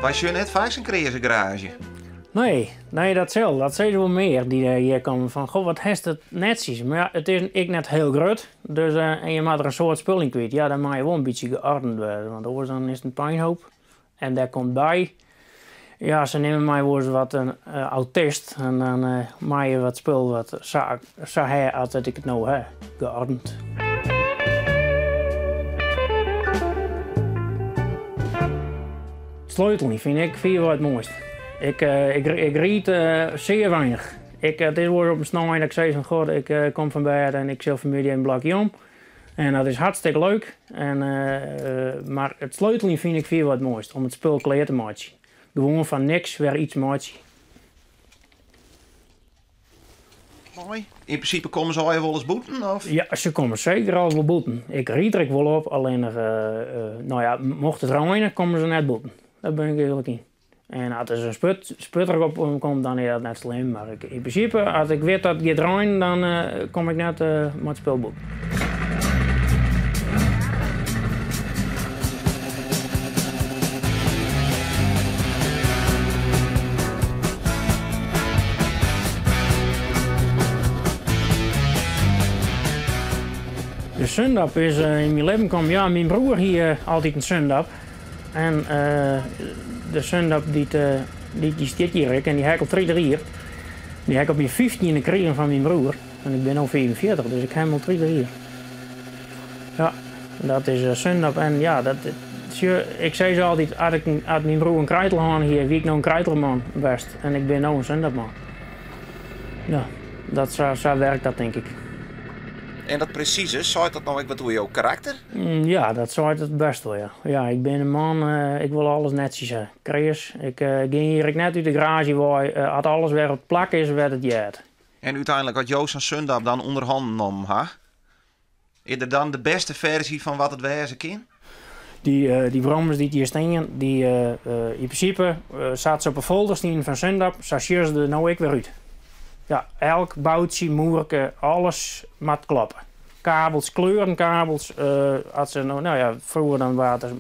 Was je net vaak een creëze garage? Nee, dat zal. Dat zijn er wel meer die hier komen van, goh, wat heeft het netjes. Maar ja, het is ik net heel groot. Dus, en je maakt er een soort spul in kwijt. Ja, dan mag je wel een beetje geordend worden. Want anders dan is het een puinhoop. En daar komt bij, ja, ze nemen mij wel eens wat een autist. En dan maak je wat spul wat zo her als dat ik het nou heb, geordend. Sleutel vind ik wel het mooist. Ik riet zeer weinig. Het is wel op een snelheid dat ik zeg van god, ik kom van bed en ik zet familie een blokje om. En dat is hartstikke leuk. Maar het sleutelen vind ik veel wat mooist, om het spul klaar te maken. Gewoon van niks weer iets maken. Mooi. In principe komen ze al je wel eens boeten? Of? Ja, ze komen zeker al wel boeten. Ik riet er wel op, alleen nou ja, mocht het regenen, komen ze net boeten. Daar ben ik eerlijk in. En als er een sputter op komt, dan is dat net slim. Maar in principe, als ik weet dat het gaat regenen, dan kom ik net met het spul boeten. De zundap is in mijn leven kwam, ja, mijn broer hier altijd een zundap. En de zundap die zit hier en die heb ik op 3 hier. Die heb ik op je 15e gekregen van mijn broer. En ik ben nu 45, dus ik heb hem al 3 hier. Ja, dat is zundap. En ja, ik zei ze altijd, als mijn broer een krijtelman hier, wie ik nou een krijtelman best. En ik ben nu een zundapman. Ja, zo werkt dat denk ik. En dat precieze, zou dat nou wat door jouw karakter? Ja, dat zou het best wel, ja. Ja, ik ben een man, ik wil alles netjes hebben. Kreeg, ik ging hier net uit de garage waar als alles weer op plak is, werd het jet. En uiteindelijk had Joost en Sundap dan onderhanden om, ha? Is er dan de beste versie van wat het wezen kan? Die brommers die hier staan, in principe zaten ze op een folder staan van Sundap, zo schier ze er nou ik weer uit. Ja, elk boutje, moerke, alles moet kloppen. Kabels, kleurenkabels, als ze nou ja, vroeger dan water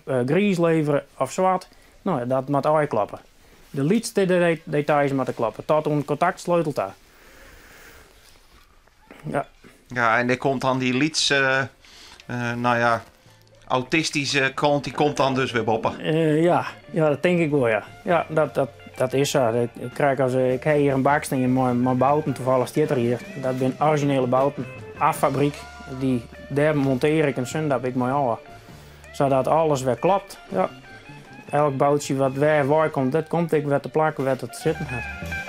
grijs leveren of zwart, nou ja, dat moet ook kloppen. De laatste details moeten kloppen, tot een contactsleutel daar. Ja. Ja, en er komt dan die lieds, nou ja, autistische kant, die komt dan dus weer boppen. Ja, dat denk ik wel, ja. Ja, dat is zo. Ik heb hier een baksteen in mijn bouten, toevallig staat er hier. Dat zijn originele bouten, affabriek. Daar monteer ik een zundap ik mee aan. Zodat alles weer klopt. Ja. Elk boutje wat waar komt, dat komt ik weer te plakken, waar het zitten gaat.